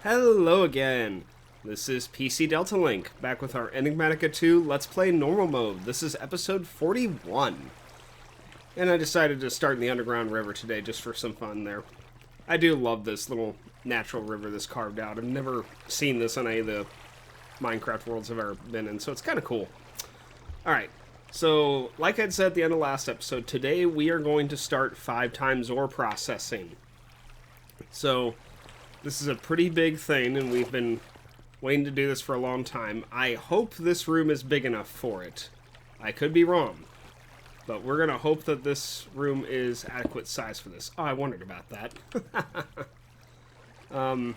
Hello again. This is PC Delta Link, back with our Enigmatica 2 Let's Play Normal Mode. This is episode 41. And I decided to start in the underground river today just for some fun there. I do love this little natural river that's carved out. I've never seen this on any of the Minecraft worlds I've ever been in, so it's kind of cool. Alright, so like I'd said at the end of last episode, today we are going to start 5 times ore processing. So this is a pretty big thing, and we've been waiting to do this for a long time. I hope this room is big enough for it. I could be wrong, but we're going to hope that this room is adequate size for this. Oh, I wondered about that. I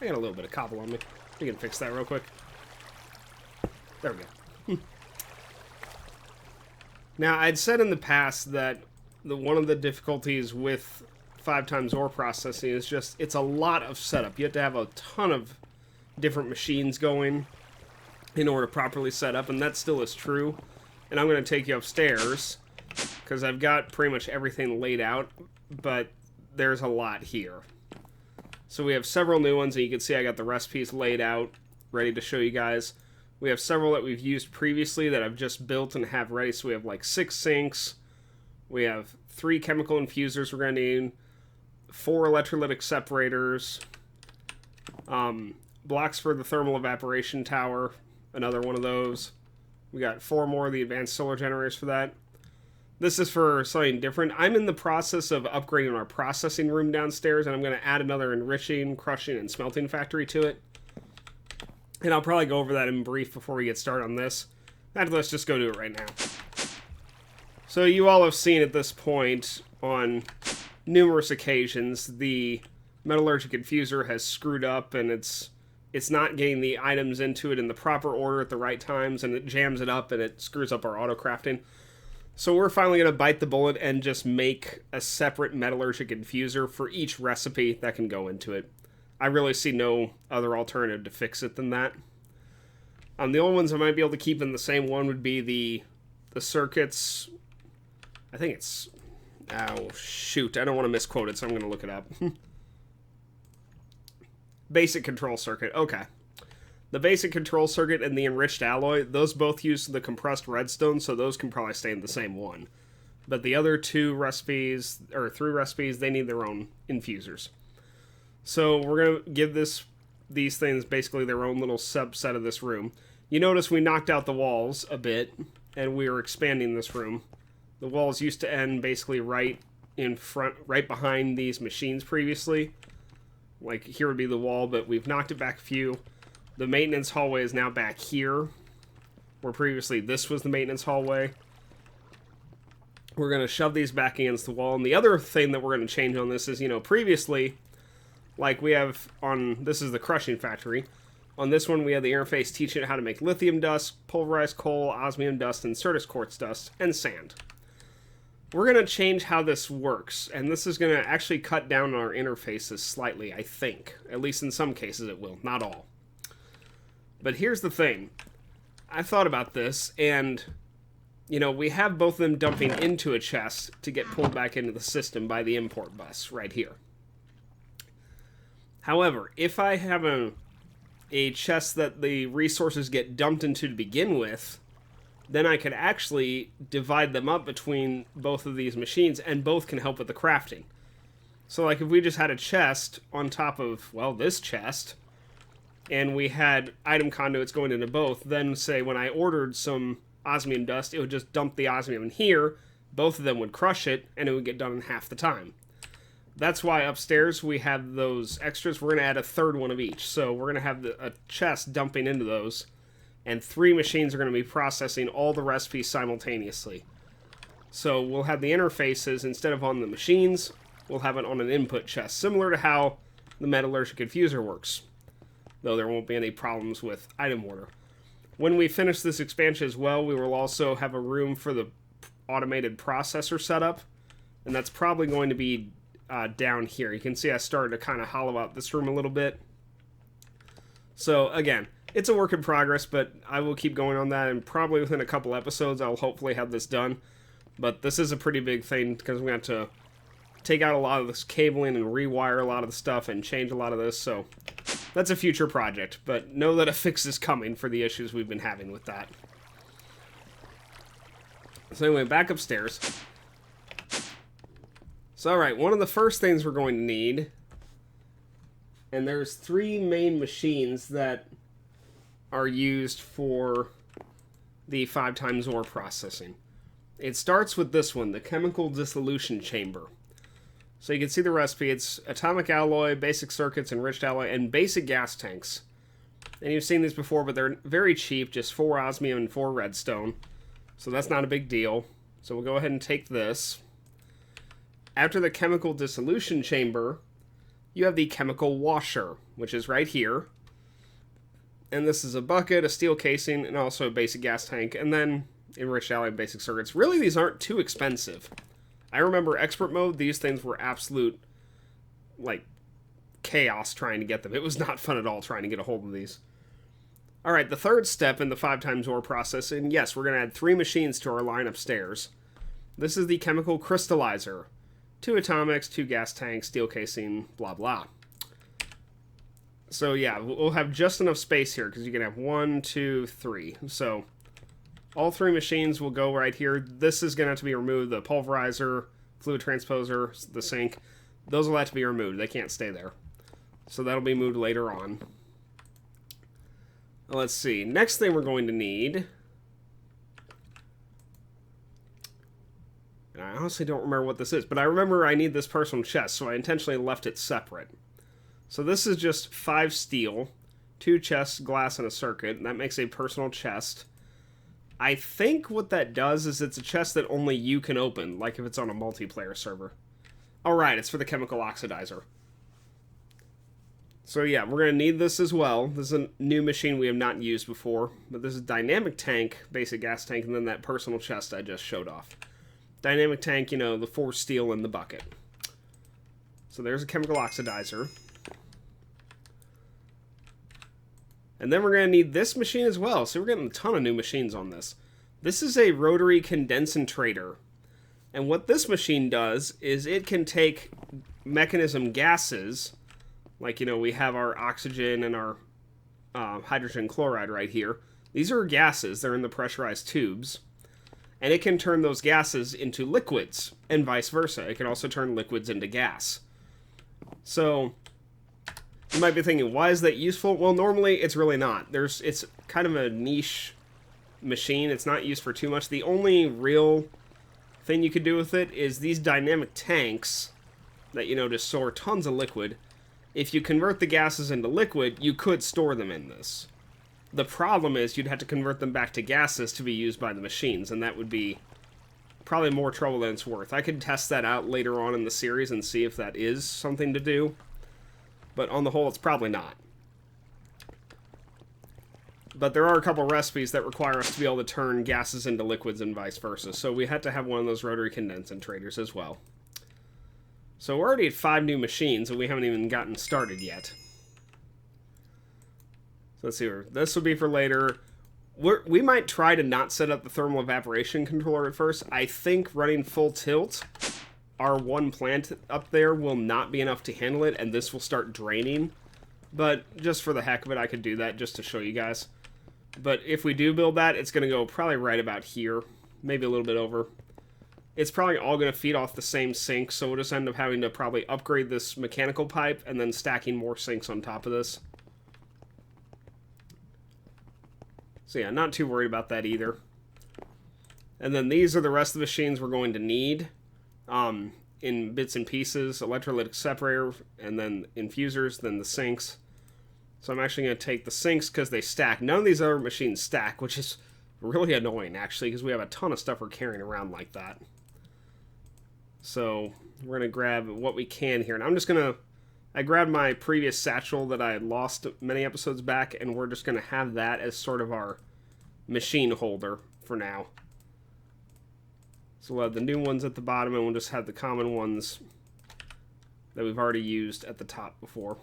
got a little bit of cobble on me. We can fix that real quick. There we go. Now, I'd said in the past that one of the difficulties with 5 times ore processing is just, it's a lot of setup. You have to have a ton of different machines going in order to properly set up, and that still is true. And I'm going to take you upstairs, because I've got pretty much everything laid out, but there's a lot here. So we have several new ones, and you can see I got the recipes laid out, ready to show you guys. We have several that we've used previously that I've just built and have ready, so we have like 6 sinks, we have 3 chemical infusers we're going to need, 4 electrolytic separators, blocks for the thermal evaporation tower, another one of those. We got 4 more of the advanced solar generators for that. This is for something different. I'm in the process of upgrading our processing room downstairs, and I'm going to add another enriching, crushing, and smelting factory to it. And I'll probably go over that in brief before we get started on this. Let's just go do it right now. So you all have seen at this point on numerous occasions the Metallurgic Infuser has screwed up, and it's not getting the items into it in the proper order at the right times, and it jams it up and it screws up our auto crafting. So we're finally going to bite the bullet and just make a separate Metallurgic Infuser for each recipe that can go into it. I really see no other alternative to fix it than that. The only ones I might be able to keep in the same one would be the circuits. I think it's... Oh, shoot. I don't want to misquote it, so I'm going to look it up. Basic control circuit. Okay. The basic control circuit and the enriched alloy, those both use the compressed redstone, so those can probably stay in the same one. But the other 2 recipes, or 3 recipes, they need their own infusers. So we're going to give these things basically their own little subset of this room. You notice we knocked out the walls a bit, and we are expanding this room. The walls used to end basically right in front, right behind these machines previously. Like, here would be the wall, but we've knocked it back a few. The maintenance hallway is now back here, where previously this was the maintenance hallway. We're going to shove these back against the wall. And the other thing that we're going to change on this is, previously, like we have on, this is the crushing factory. On this one, we have the interface teaching it how to make lithium dust, pulverized coal, osmium dust, and Certus quartz dust, and sand. We're going to change how this works, and this is going to actually cut down on our interfaces slightly, I think. At least in some cases it will, not all. But here's the thing. I thought about this, and, we have both of them dumping into a chest to get pulled back into the system by the import bus right here. However, if I have a chest that the resources get dumped into to begin with, then I could actually divide them up between both of these machines, and both can help with the crafting. So, like, if we just had a chest on top of, well, this chest, and we had item conduits going into both, then, say, when I ordered some osmium dust, it would just dump the osmium in here, both of them would crush it, and it would get done in half the time. That's why upstairs we have those extras. We're going to add a 3rd one of each. So we're going to have a chest dumping into those, and 3 machines are going to be processing all the recipes simultaneously. So we'll have the interfaces, instead of on the machines, we'll have it on an input chest, similar to how the Metallurgic Infuser works, though there won't be any problems with item order. When we finish this expansion as well, we will also have a room for the automated processor setup, and that's probably going to be down here. You can see I started to kind of hollow out this room a little bit. So again, it's a work in progress, but I will keep going on that, and probably within a couple episodes I'll hopefully have this done. But this is a pretty big thing, because we have to take out a lot of this cabling and rewire a lot of the stuff and change a lot of this, so that's a future project, but know that a fix is coming for the issues we've been having with that. So anyway, back upstairs. So alright, one of the first things we're going to need, and there's 3 main machines that are used for the 5 times ore processing. It starts with this one, the chemical dissolution chamber. So you can see the recipe. It's atomic alloy, basic circuits, enriched alloy, and basic gas tanks. And you've seen these before, but they're very cheap, just 4 osmium and 4 redstone. So that's not a big deal. So we'll go ahead and take this. After the chemical dissolution chamber, you have the chemical washer, which is right here. And this is a bucket, a steel casing, and also a basic gas tank, and then enriched alloy and basic circuits. Really, these aren't too expensive. I remember expert mode, these things were absolute, like, chaos trying to get them. It was not fun at all trying to get a hold of these. Alright, the third step in the 5 times ore process, and yes, we're going to add 3 machines to our line upstairs. This is the chemical crystallizer. 2 atomics, 2 gas tanks, steel casing, blah blah. So yeah, we'll have just enough space here, because you can have 1, 2, 3. So all 3 machines will go right here. This is going to have to be removed. The pulverizer, fluid transposer, the sink, those will have to be removed. They can't stay there. So that'll be moved later on. Let's see. Next thing we're going to need... I honestly don't remember what this is, but I remember I need this personal chest, so I intentionally left it separate. So this is just 5 steel, 2 chests, glass, and a circuit, and that makes a personal chest. I think what that does is it's a chest that only you can open, like if it's on a multiplayer server. Alright, it's for the chemical oxidizer. So yeah, we're going to need this as well. This is a new machine we have not used before, but this is dynamic tank, basic gas tank, and then that personal chest I just showed off. Dynamic tank, you know, the 4 steel in the bucket. So there's a chemical oxidizer. And then we're going to need this machine as well. So we're getting a ton of new machines on this. This is a rotary condensator. And what this machine does is it can take mechanism gases, like, you know, we have our oxygen and our hydrogen chloride right here. These are gases. They're in the pressurized tubes. And it can turn those gases into liquids, and vice versa. It can also turn liquids into gas. So, you might be thinking, why is that useful? Well, normally, it's really not. It's kind of a niche machine. It's not used for too much. The only real thing you could do with it is these dynamic tanks that, you know, just store tons of liquid. If you convert the gases into liquid, you could store them in this. The problem is you'd have to convert them back to gases to be used by the machines, and that would be probably more trouble than it's worth. I could test that out later on in the series and see if that is something to do, but on the whole, it's probably not. But there are a couple recipes that require us to be able to turn gases into liquids and vice versa, so we had to have one of those rotary condensators as well. So we're already at 5 new machines, and we haven't even gotten started yet. Let's see here. This will be for later. We might try to not set up the thermal evaporation controller at first. I think running full tilt, our one plant up there will not be enough to handle it, and this will start draining. But just for the heck of it, I could do that just to show you guys. But if we do build that, it's going to go probably right about here. Maybe a little bit over. It's probably all going to feed off the same sink, so we'll just end up having to probably upgrade this mechanical pipe and then stacking more sinks on top of this. So yeah, not too worried about that either. And then these are the rest of the machines we're going to need in bits and pieces. Electrolytic separator, and then infusers, then the sinks. So I'm actually going to take the sinks because they stack. None of these other machines stack, which is really annoying, actually, because we have a ton of stuff we're carrying around like that. So we're going to grab what we can here. And I'm just going to... I grabbed my previous satchel that I had lost many episodes back, and we're just going to have that as sort of our machine holder for now. So we'll have the new ones at the bottom, and we'll just have the common ones that we've already used at the top before.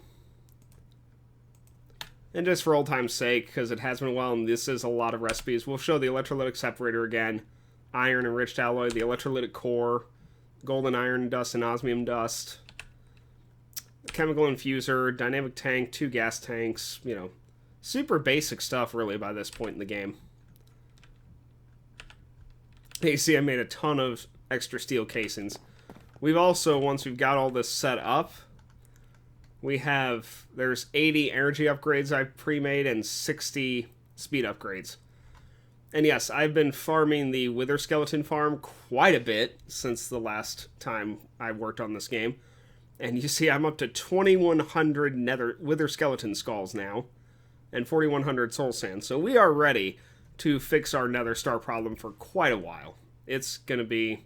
And just for old time's sake, because it has been a while, and this is a lot of recipes, we'll show the electrolytic separator again, iron enriched alloy, the electrolytic core, gold and iron dust and osmium dust, chemical infuser, dynamic tank, 2 gas tanks, you know, super basic stuff really by this point in the game. You see I made a ton of extra steel casings. We've also, once we've got all this set up, there's 80 energy upgrades I've pre-made and 60 speed upgrades. And yes, I've been farming the wither skeleton farm quite a bit since the last time I worked on this game. And you see I'm up to 2,100 wither skeleton skulls now, and 4,100 soul sand. So we are ready to fix our nether star problem for quite a while. It's going to be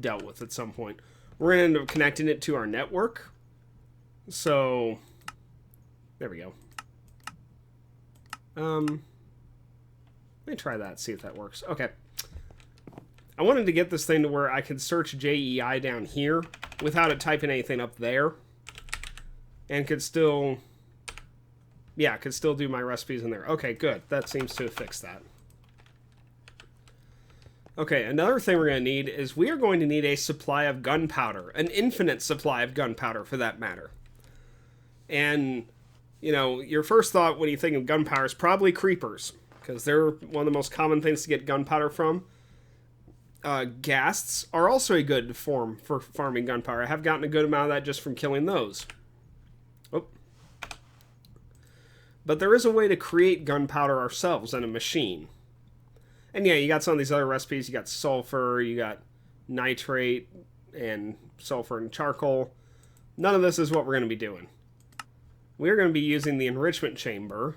dealt with at some point. We're going to end up connecting it to our network. So, there we go. Let me try that, see if that works. Okay. I wanted to get this thing to where I could search JEI down here without it typing anything up there. And could still... yeah, could still do my recipes in there. Okay, good. That seems to have fixed that. Okay, another thing we're going to need is we are going to need a supply of gunpowder. An infinite supply of gunpowder, for that matter. And, you know, your first thought when you think of gunpowder is probably creepers, because they're one of the most common things to get gunpowder from. Ghasts are also a good form for farming gunpowder. I have gotten a good amount of that just from killing those. Oh. But there is a way to create gunpowder ourselves in a machine. And yeah, you got some of these other recipes. You got sulfur, you got nitrate, and sulfur and charcoal. None of this is what we're going to be doing. We're going to be using the enrichment chamber.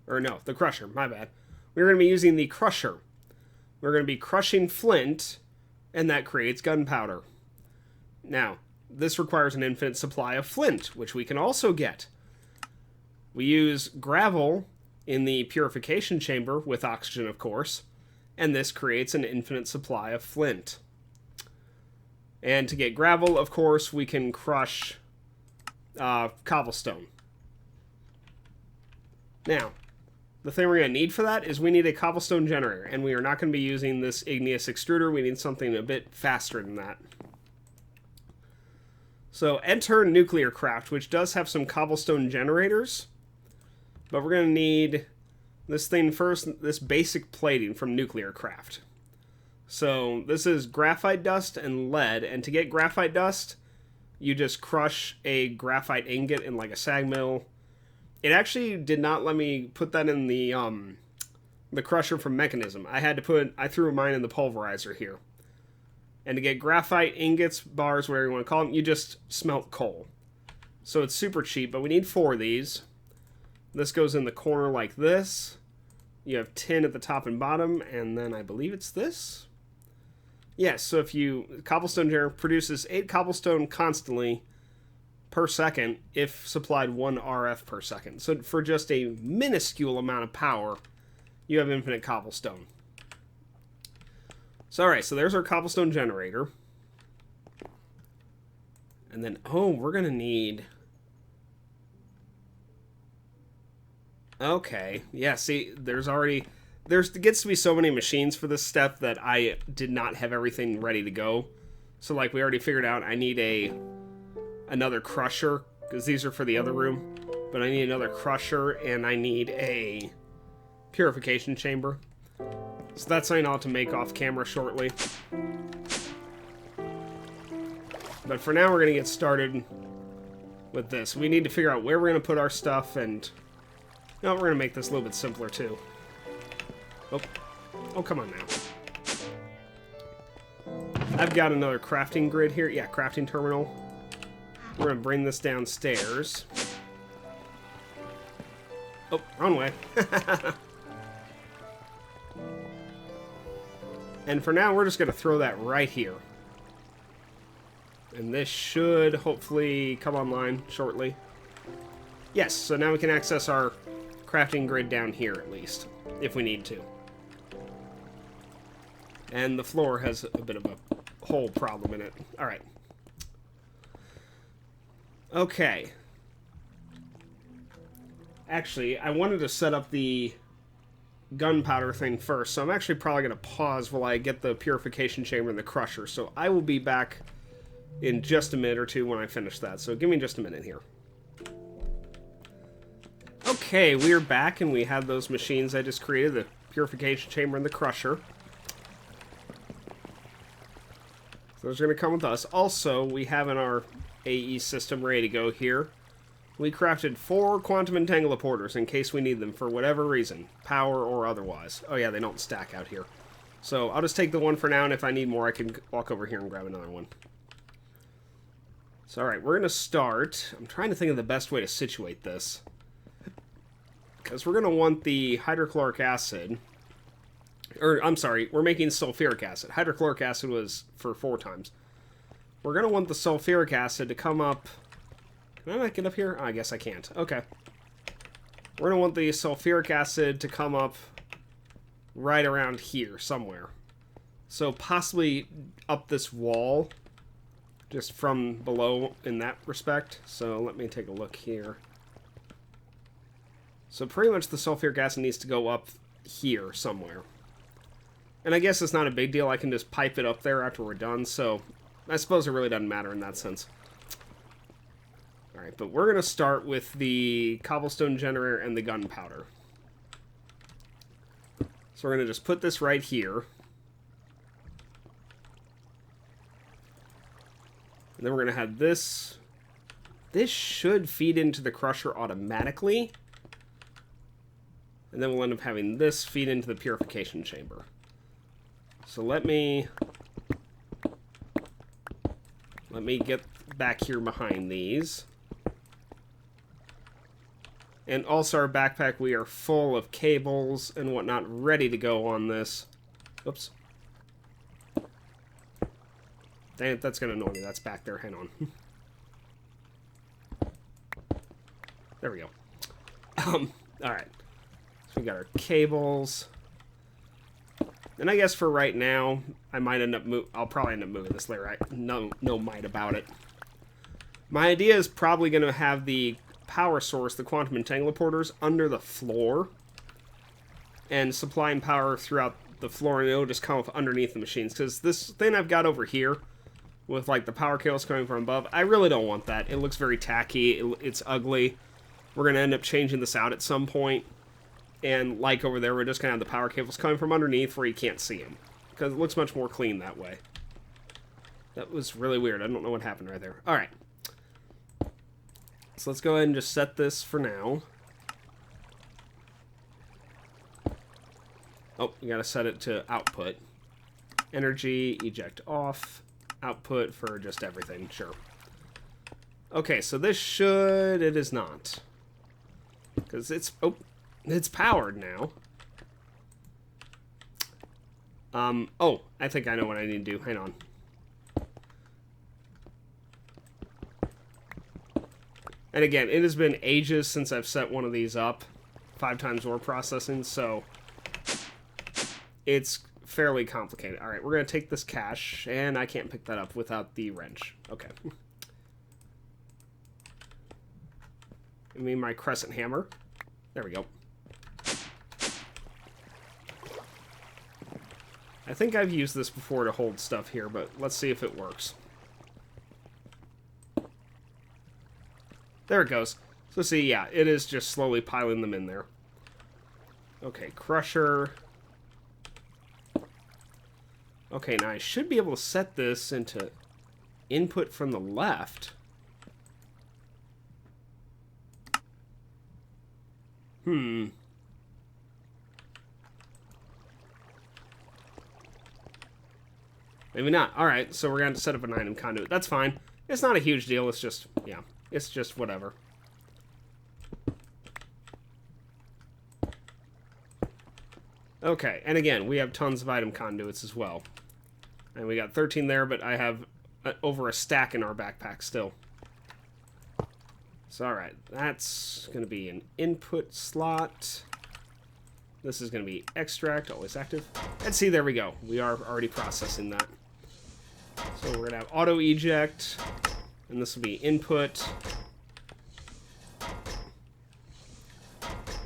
Or no, the crusher, my bad. We're going to be using the crusher. We're going to be crushing flint, and that creates gunpowder. Now, this requires an infinite supply of flint, which we can also get. We use gravel in the purification chamber, with oxygen, of course, and this creates an infinite supply of flint. And to get gravel, of course, we can crush cobblestone. Now, the thing we're going to need for that is we need a cobblestone generator, and we are not going to be using this igneous extruder. We need something a bit faster than that. So, enter nuclear craft, which does have some cobblestone generators, but we're going to need this thing first, this basic plating from nuclear craft. So, this is graphite dust and lead, and to get graphite dust, you just crush a graphite ingot in like a sag mill. It actually did not let me put that in the crusher from Mechanism. I threw mine in the pulverizer here. And to get graphite ingots, bars, whatever you want to call them, you just smelt coal. So it's super cheap, but we need 4 of these. This goes in the corner like this. You have tin at the top and bottom, and then I believe it's this. Yes, so if cobblestone generator produces 8 cobblestone constantly per second if supplied 1 RF per second. So for just a minuscule amount of power, you have infinite cobblestone. So alright, so there's our cobblestone generator. And then, we're going to need... okay, yeah, see, there gets to be so many machines for this step that I did not have everything ready to go. So like we already figured out, I need another crusher, because these are for the other room. But I need another crusher, and I need a purification chamber. So that's something I'll have to make off camera shortly. But for now, we're going to get started with this. We need to figure out where we're going to put our stuff, and... no, we're going to make this a little bit simpler, too. Oh, come on now. I've got another crafting grid here. Yeah, crafting terminal. We're going to bring this downstairs. Oh, wrong way. And for now, we're just going to throw that right here. And this should hopefully come online shortly. Yes, so now we can access our crafting grid down here at least, if we need to. And the floor has a bit of a hole problem in it. Alright. Okay. Actually, I wanted to set up the gunpowder thing first, so I'm actually probably going to pause while I get the purification chamber and the crusher. So I will be back in just a minute or two when I finish that. So give me just a minute here. Okay, we're back, and we have those machines I just created, the purification chamber and the crusher. So those are going to come with us. Also, we have in our AE system ready to go here. We crafted 4 quantum entangleporters in case we need them for whatever reason, power or otherwise. Oh yeah, they don't stack out here. So I'll just take the one for now, and if I need more, I can walk over here and grab another one. So alright, we're going to start. I'm trying to think of the best way to situate this. Because we're going to want the hydrochloric acid. Or, I'm sorry, we're making sulfuric acid. Hydrochloric acid was for 4 times. We're going to want the sulfuric acid to come up... Can I not get up here? Oh, I guess I can't. Okay. We're going to want the sulfuric acid to come up right around here somewhere. So possibly up this wall, just from below in that respect. So let me take a look here. So pretty much the sulfuric acid needs to go up here somewhere. And I guess it's not a big deal. I can just pipe it up there after we're done. So I suppose it really doesn't matter in that sense. Alright, but we're going to start with the cobblestone generator and the gunpowder. So we're going to just put this right here. And then we're going to have this. This should feed into the crusher automatically. And then we'll end up having this feed into the purification chamber. So let me get back here behind these. And also our backpack, we are full of cables and whatnot ready to go on this. Oops. Dang it, that's going to annoy me. That's back there. Hang on. There we go. Alright. So we got our cables. And I guess for right now, I might end up I'll probably end up moving this later. No might about it. My idea is probably going to have the power source, the quantum entangleporters, under the floor and supplying power throughout the floor, and it'll just come up underneath the machines. Because this thing I've got over here with like the power cables coming from above, I really don't want that. It looks very tacky. It's ugly. We're going to end up changing this out at some point. And like over there, we're just going to have the power cables coming from underneath where you can't see them. Because it looks much more clean that way. That was really weird. I don't know what happened right there. Alright. So let's go ahead and just set this for now. Oh, we gotta set it to output. Energy, eject off. Output for just everything, sure. Okay, so this should... It is not. Because it's... Oh, it's powered now. Oh, I think I know what I need to do. Hang on. And again, it has been ages since I've set one of these up. 5 times ore processing, so it's fairly complicated. Alright, we're going to take this cache, and I can't pick that up without the wrench. Okay. Give me my crescent hammer. There we go. I think I've used this before to hold stuff here, but let's see if it works. There it goes. So see, yeah, it is just slowly piling them in there. Okay, crusher. Okay, now I should be able to set this into input from the left. Maybe not. Alright, so we're going to set up an item conduit. That's fine. It's not a huge deal. It's just, yeah, it's just whatever. Okay, and again, we have tons of item conduits as well. And we got 13 there, but I have over a stack in our backpack still. So, alright, that's going to be an input slot. This is going to be extract, always active. And see, there we go. We are already processing that. So we're going to have auto eject, and this will be input.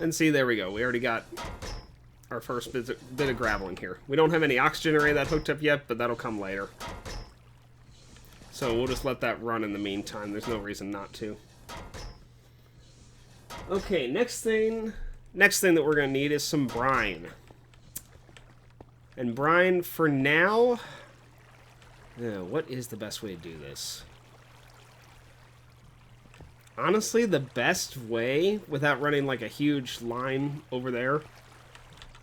And see, there we go. We already got our first bit of graveling here. We don't have any oxygen array that hooked up yet, but that'll come later. So we'll just let that run in the meantime. There's no reason not to. Okay, next thing that we're going to need is some brine. And brine, for now... what is the best way to do this? Honestly, the best way, without running like a huge line over there,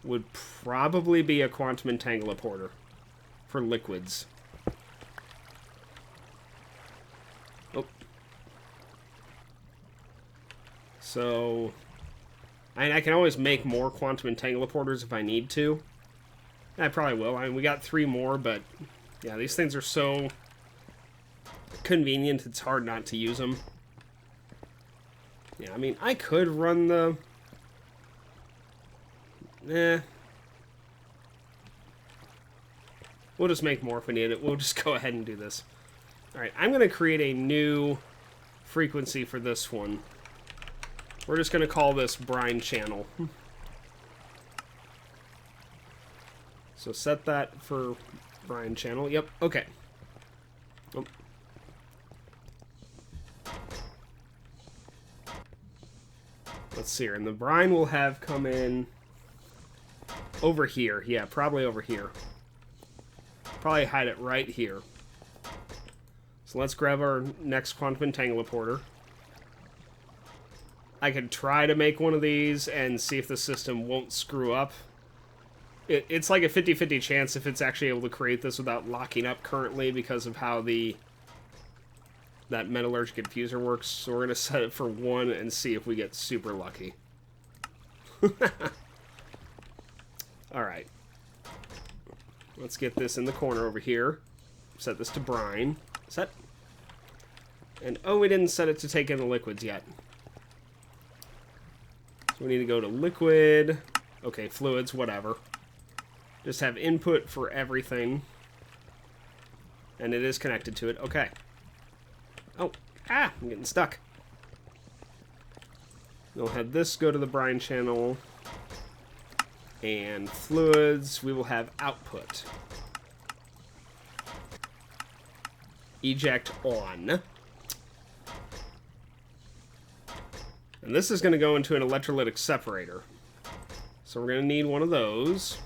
would probably be a quantum entangler for liquids. Oh. So, I can always make more quantum entangler if I need to. I probably will. I mean, we got 3 more, but yeah, these things are so convenient, it's hard not to use them. Yeah, I mean, I could run the... We'll just make more if we need it. We'll just go ahead and do this. Alright, I'm going to create a new frequency for this one. We're just going to call this brine channel. So set that for brine channel. Yep, okay. Oh. Let's see here. And the brine will have come in over here. Yeah, probably over here. Probably hide it right here. So let's grab our next quantum entangler. I could try to make one of these and see if the system won't screw up. It's like a 50-50 chance if it's actually able to create this without locking up currently because of how that Metallurgic Infuser works. So we're going to set it for 1 and see if we get super lucky. Alright. Let's get this in the corner over here. Set this to brine. Set. And, oh, we didn't set it to take in the liquids yet. So we need to go to liquid. Okay, fluids, whatever. Just have input for everything. And it is connected to it. Okay. Oh, I'm getting stuck. We'll have this go to the brine channel. And fluids, we will have output. Eject on. And this is going to go into an electrolytic separator. So we're going to need one of those.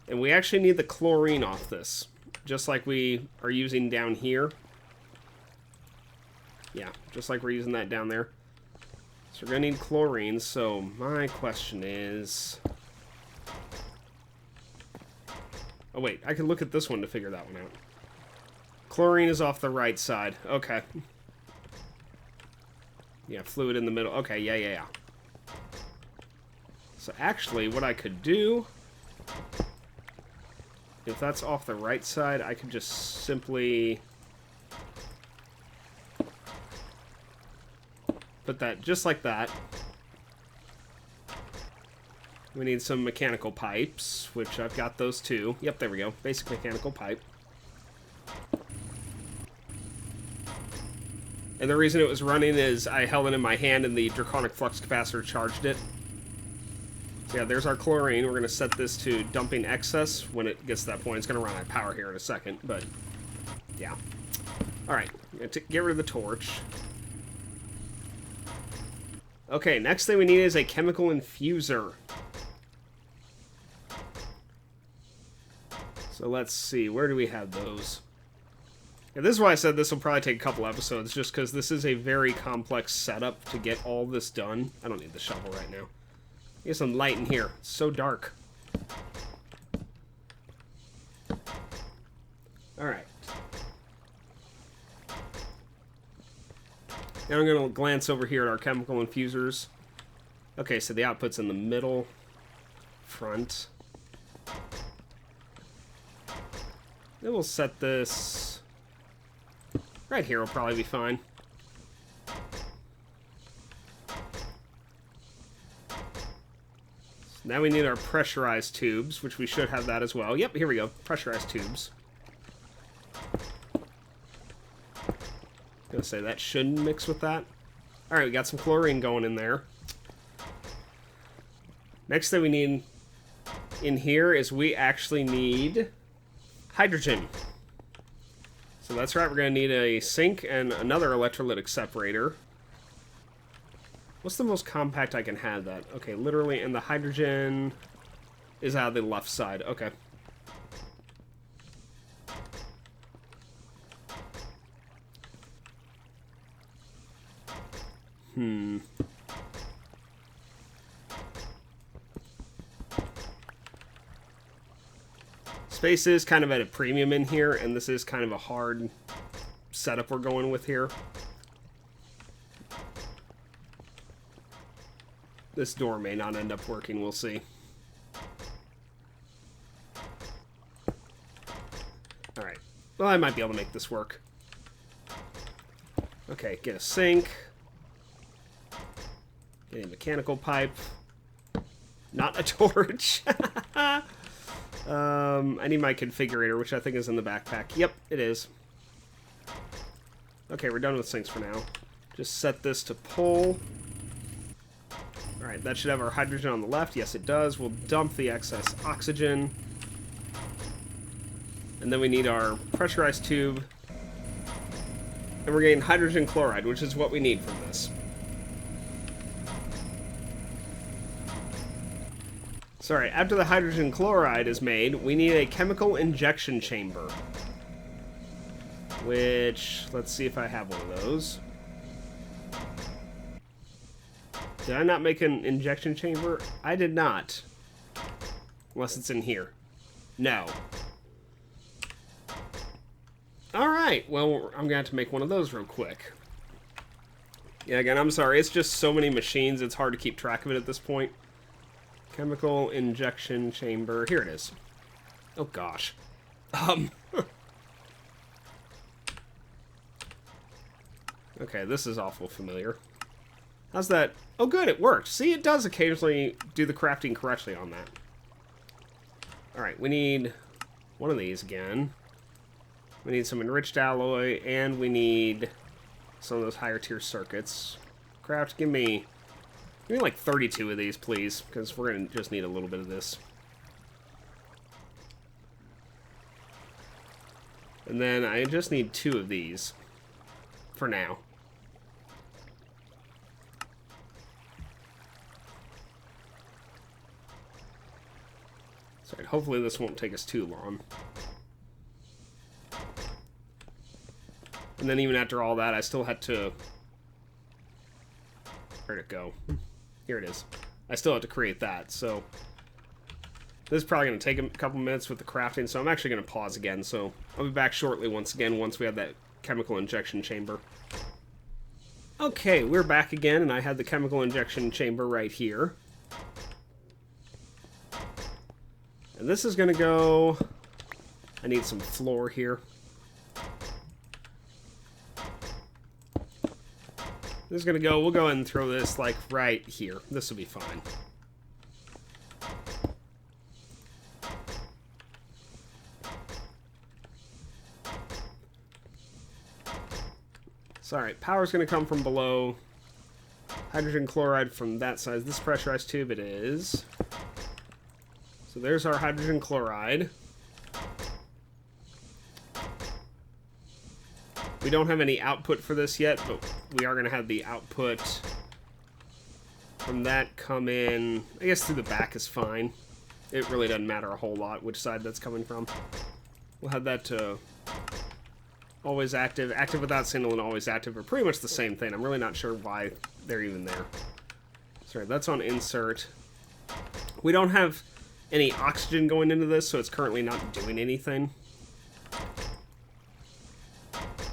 And we actually need the chlorine off this. Just like we are using down here. Yeah, just like we're using that down there. So we're going to need chlorine. So my question is... Oh wait, I can look at this one to figure that one out. Chlorine is off the right side. Okay. Yeah, fluid in the middle. Okay, yeah. So actually, what I could do... If that's off the right side, I could just simply... put that just like that. We need some mechanical pipes, which I've got those too. Yep, there we go. Basic mechanical pipe. And the reason it was running is I held it in my hand and the draconic flux capacitor charged it. So yeah, there's our chlorine. We're going to set this to dumping excess when it gets to that point. It's going to run out of power here in a second, but yeah. Alright, get rid of the torch. Okay, next thing we need is a chemical infuser. So let's see, where do we have those? Yeah, this is why I said this will probably take a couple episodes, just because this is a very complex setup to get all this done. I don't need the shovel right now. Get some light in here. It's so dark. Alright. Now I'm going to glance over here at our chemical infusers. Okay, so the output's in the middle, front. Then we'll set this right here. Will probably be fine. So now we need our pressurized tubes, which we should have that as well. Yep, here we go. Pressurized tubes. Gonna say that shouldn't mix with that. Alright, we got some chlorine going in there. Next thing we need in here is we actually need hydrogen. So that's right, we're going to need a sink and another electrolytic separator. What's the most compact I can have that? Okay, literally, and the hydrogen is out of the left side. Okay. Space is kind of at a premium in here, and this is kind of a hard setup we're going with here. This door may not end up working, we'll see. Alright. Well, I might be able to make this work. Okay, get a sink. Get a mechanical pipe. Not a torch. I need my configurator, which I think is in the backpack. Yep, it is. Okay, we're done with sinks for now. Just set this to pull. Alright, that should have our hydrogen on the left. Yes, it does. We'll dump the excess oxygen. And then we need our pressurized tube. And we're getting hydrogen chloride, which is what we need from this. Sorry, after the hydrogen chloride is made, we need a chemical injection chamber. Which, let's see if I have one of those. Did I not make an injection chamber? I did not. Unless it's in here. No. Alright, well, I'm gonna have to make one of those real quick. Yeah, again, I'm sorry, it's just so many machines, it's hard to keep track of it at this point. Chemical injection chamber. Here it is. Oh, gosh. Okay, this is awful familiar. How's that? Oh, good, it worked. See, it does occasionally do the crafting correctly on that. Alright, we need one of these again. We need some enriched alloy, and we need some of those higher tier circuits. Craft, give me like 32 of these, please, because we're going to just need a little bit of this. And then I just need 2 of these for now. Sorry, hopefully this won't take us too long. And then even after all that, I still had to... Where'd it go? Here it is. I still have to create that, so... This is probably going to take a couple minutes with the crafting, so I'm actually going to pause again, so I'll be back shortly once we have that chemical injection chamber. Okay, we're back again, and I had the chemical injection chamber right here. And this is going to go... I need some floor here. This is going to go... We'll go ahead and throw this, like, right here. This will be fine. So, alright, power's going to come from below. Hydrogen chloride from that side. This pressurized tube it is. So there's our hydrogen chloride. We don't have any output for this yet, but we are going to have the output from that come in. I guess through the back is fine. It really doesn't matter a whole lot which side that's coming from. We'll have that to always active. Active without signal and always active are pretty much the same thing. I'm really not sure why they're even there. Sorry, that's on insert. We don't have any oxygen going into this, so it's currently not doing anything.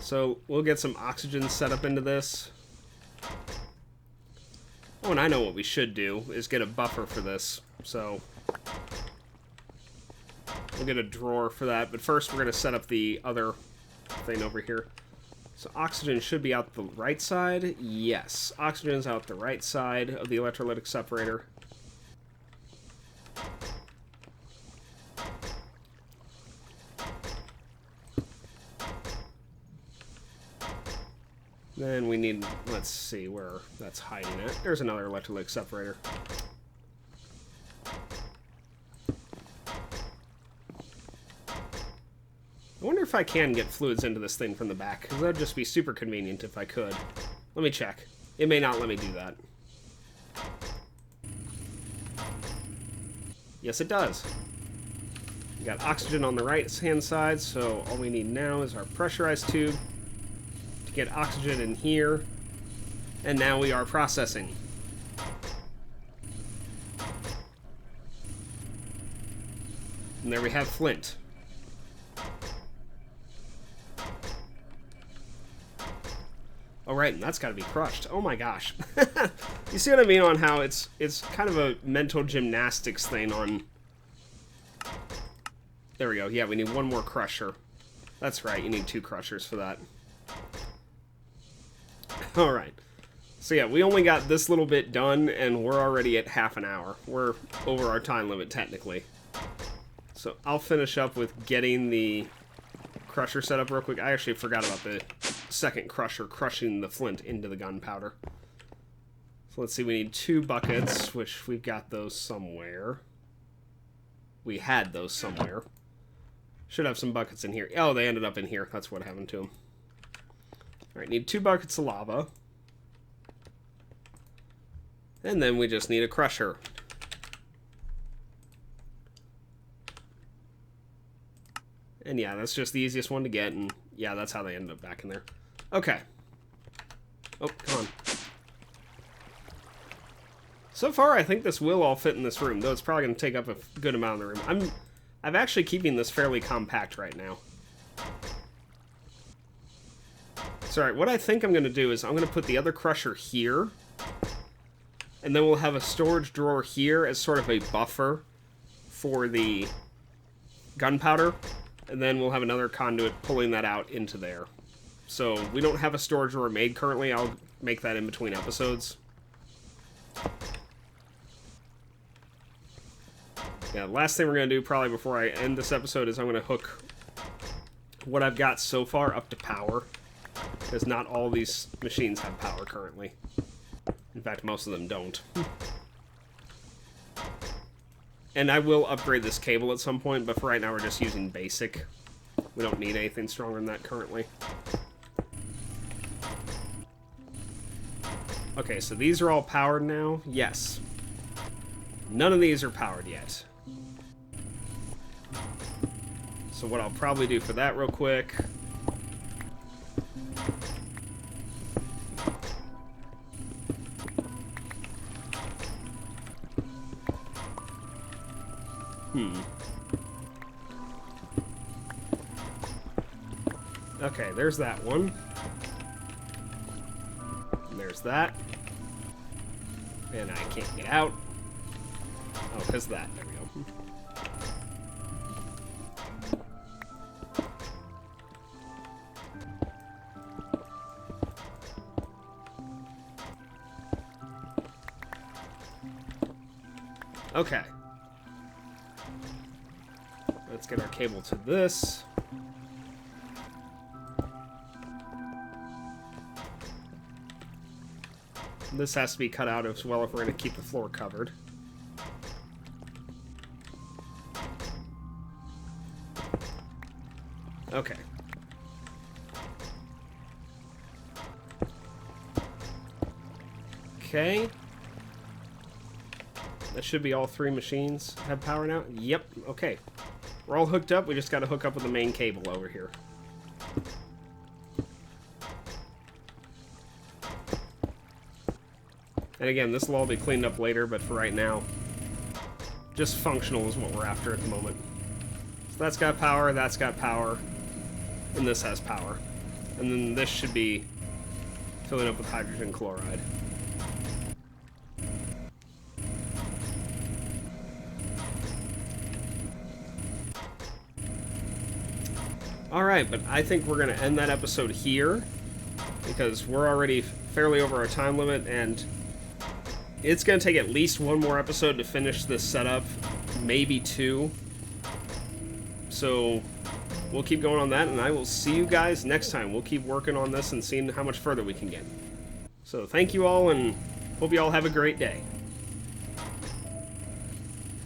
So we'll get some oxygen set up into this. Oh, and I know what we should do is get a buffer for this. So we'll get a drawer for that. But first we're going to set up the other thing over here. So oxygen should be out the right side. Yes, oxygen is out the right side of the electrolytic separator. Then we need, let's see where that's hiding at. There's another electrolytic separator. if I can get fluids into this thing from the back, because that would just be super convenient if I could. Let me check. It may not let me do that. Yes, it does. We got oxygen on the right-hand side, so all we need now is our pressurized tube to get oxygen in here. And now we are processing. And there we have flint. Oh, right, and that's got to be crushed. Oh my gosh. You see what I mean on how it's kind of a mental gymnastics thing on... There we go. Yeah, we need one more crusher. That's right, you need 2 crushers for that. Alright. So yeah, we only got this little bit done, and we're already at half an hour. We're over our time limit, technically. So I'll finish up with getting the crusher set up real quick. I actually forgot about the second crusher crushing the flint into the gunpowder. So let's see, we need 2 buckets, which we've got those somewhere. We had those somewhere. Should have some buckets in here. Oh, they ended up in here. That's what happened to them. Alright, need 2 buckets of lava. And then we just need a crusher. And yeah, that's just the easiest one to get, and yeah, that's how they ended up back in there. Okay. Oh, come on. So far, I think this will all fit in this room, though it's probably going to take up a good amount of the room. I'm actually keeping this fairly compact right now. So, alright, what I think I'm going to do is I'm going to put the other crusher here, and then we'll have a storage drawer here as sort of a buffer for the gunpowder, and then we'll have another conduit pulling that out into there. So, we don't have a storage drawer made currently. I'll make that in between episodes. Yeah, last thing we're going to do probably before I end this episode is I'm going to hook what I've got so far up to power, because not all these machines have power currently. In fact, most of them don't. And I will upgrade this cable at some point, but for right now we're just using basic. We don't need anything stronger than that currently. Okay, so these are all powered now? Yes. None of these are powered yet. So what I'll probably do for that real quick... Okay, there's that one. And there's that. And I can't get out. Oh, because that. There we go. Okay. Let's get our cable to this. This has to be cut out as well if we're going to keep the floor covered. Okay. Okay. That should be all 3 machines have power now. Yep, okay. We're all hooked up, we just gotta hook up with the main cable over here. And again, this will all be cleaned up later, but for right now, just functional is what we're after at the moment. So that's got power, and this has power. And then this should be filling up with hydrogen chloride. Alright, but I think we're going to end that episode here, because we're already fairly over our time limit, and it's going to take at least 1 more episode to finish this setup, maybe 2. So we'll keep going on that, and I will see you guys next time. We'll keep working on this and seeing how much further we can get. So thank you all, and hope you all have a great day.